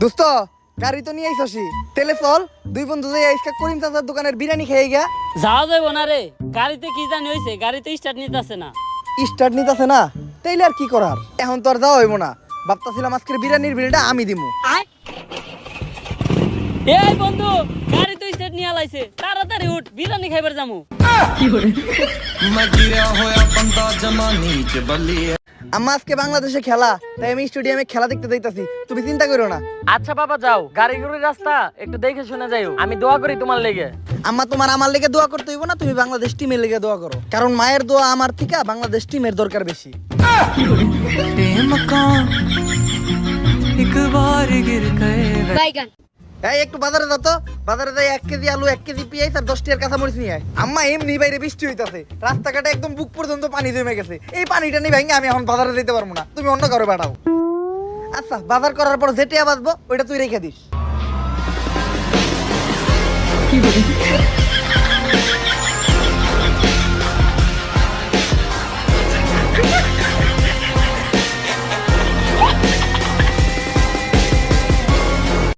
দোস্ত গাড়ি তো নিয়ে আইসি তেলে চল দুই বন্ধু যাই আইসকা করিম চাচার দোকানের বিরিয়ানি খেয়ে গিয়া। যাওয়া যাইব না রে, গাড়িতে কি জানি হয়েছে, গাড়িতে স্টার্ট নিতেছে না। স্টার্ট নিতেছে না, তাইলে আর কি করার, এখন তো আর যাওয়া হইব না। ভাবতাছিলাম আজকের বিরিয়ানির বিলটা আমি দিমু। এই বন্ধু, গাড়ি তো স্টার্ট নিয়ে লাইছে, তাড়াতাড়ি উঠ, বিরিয়ানি খাইবার যামু। আম্মা আজকে বাংলাদেশে খেলা, তাই আমি স্টেডিয়ামে খেলা দেখতে যাইতাছি, তুমি চিন্তা করো না। আচ্ছা বাবা যাও, গাড়ি গুড়ির রাস্তা একটু দেখে শুনে যাইও, আমি দোয়া করি তোমার লেগে। আম্মা তোমার আমার লেগে দোয়া করতে হইব না, তুমি বাংলাদেশ টিমের লেগে দোয়া করো, কারণ মায়ের দোয়া আমার থেকে বাংলাদেশ টিমের দরকার বেশি। বাইগান এই একটু বাজারে যা তো, বাজারে যাই 1 কেজি আলু 1 কেজি পেঁয়াজ আর 10 টাকার কাঁচামরিচ নিয়ে আয়। আম্মা এমনি বাইরে বৃষ্টি হইতাছে, রাস্তাঘাটে একদম বুক পর্যন্ত পানি জমে গেছে, এই পানিটা নিয়ে ভেঙে আমি এখন বাজারে যেতে পারবো না, তুমি অন্য কারো পাঠাও। আচ্ছা বাজার করার পর যেটা বাঁচবো ওইটা তুই রেখে দিস।